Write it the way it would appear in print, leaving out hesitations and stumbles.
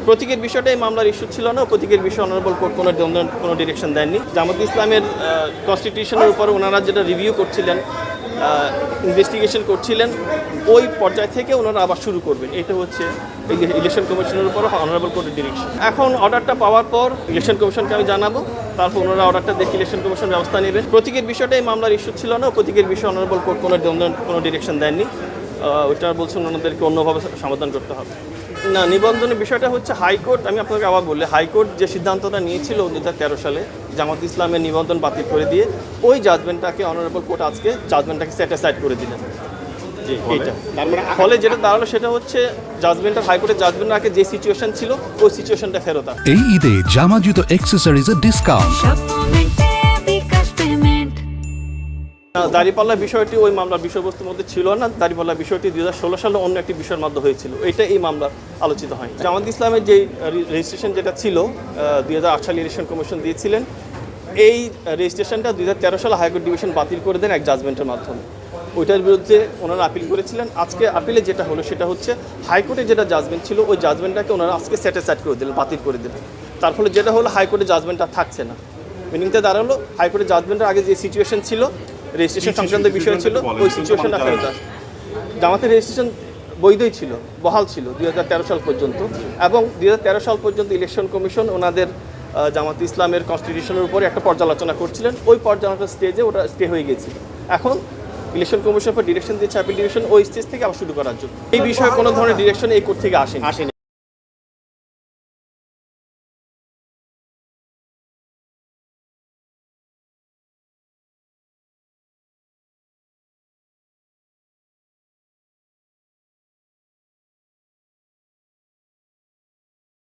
প্রতীকের বিষয়টা এই মামলার ইস্যু ছিল না। প্রতীকের বিষয়ে অনারেবল কোর্ট কোনো ডিরেকশন দেননি। জামাত ইসলামের কনস্টিটিউশনের উপর ওনারা যেটা রিভিউ করছিলেন, ইনভেস্টিগেশন করছিলেন, ওই পর্যায় থেকে ওনারা আবার শুরু করবেন। এটা হচ্ছে ইলেকশন কমিশনের উপর অনারেবল কোর্টের ডিরেকশন। এখন অর্ডারটা পাওয়ার পর ইলেকশন কমিশনকে আমি জানাবো, তারপর ওনারা অর্ডারটা দেখে ইলেকশন কমিশন ব্যবস্থা নেবেন। প্রতীকের বিষয়টা এই মামলার ইস্যু ছিল না। প্রতীকের বিষয়ে অনারেবল কোর্ট কোনো ডিরেকশন দেননি। ওইটা বলছেন ওনাদেরকে অন্যভাবে সমাধান করতে হবে। না, নিবন্ধনের বিষয়টা হচ্ছে হাইকোর্ট, আমি আপনাকে আবার বললে, হাইকোর্ট যে সিদ্ধান্তটা নিয়েছিল 2013 সালে জামাত ইসলামের নিবন্ধন বাতিল করে দিয়ে, ওই জাজমেন্টটাকে অনারেবল কোর্ট আজকে জাজমেন্টটাকে সেট অ্যাসাইড করে দিলেন। এইটা ফলে যেটা দাঁড়ালো সেটা হচ্ছে জাজমেন্টের, হাইকোর্টের জাজমেন্টের আগে যে সিচুয়েশন ছিল ওই সিচুয়েশনটা ফেরত আসে। এই ঈদে জামা জুতো অ্যাক্সেসরিজের ডিসকাউন্ট। দাঁড়িপাল্লা বিষয়টি ওই মামলার বিষয়বস্তুর মধ্যে ছিল না। দাঁড়িপাল্লা বিষয়টি 2016 সালে অন্য একটি বিষয়ের মধ্যে হয়েছিল, এটা এই মামলার আলোচিত হয়। জামাত ইসলামের যে রেজিস্ট্রেশন যেটা ছিল 2008 সালে ইলেকশন কমিশন দিয়েছিলেন, এই রেজিস্ট্রেশনটা 2013 সালে হাইকোর্ট ডিভিশন বাতিল করে দেন এক জাজমেন্টের মাধ্যমে। ওইটার বিরুদ্ধে ওনারা আপিল করেছিলেন। আজকে আপিলে যেটা হলো সেটা হচ্ছে হাইকোর্টে যেটা জাজমেন্ট ছিল ওই জাজমেন্টটাকে ওনারা আজকে স্যাটিসফাইড করে দিলেন, বাতিল করে দিলেন। তার ফলে যেটা হলো হাইকোর্টের জাজমেন্টটা থাকছে না। মিনিংটা দাঁড়ালো হাইকোর্টের জাজমেন্টের আগে যে সিচুয়েশন ছিল, রেজিস্ট্রেশন সংক্রান্ত বিষয় ছিল, ওই সিচুয়েশনটা ফেরত আসে। জামাতের রেজিস্ট্রেশন বৈধই ছিল, বহাল ছিল 2013 সাল পর্যন্ত, এবং 2013 সাল পর্যন্ত ইলেকশন কমিশন ওনাদের জামাত ইসলামের কনস্টিটিউশনের উপরে একটা পর্যালোচনা করছিলেন। ওই পর্যালোচনার স্টেজে ওটা স্টে হয়ে গেছিল। এখন ইলেকশন কমিশন পর ডিরেকশন দিয়েছে আপিল ডিভিশন, ওই স্টেজ থেকে আবার শুরু করার জন্য। এই বিষয়ে কোনো ধরনের ডিরেকশন এই কোর্ট থেকে আসেনি।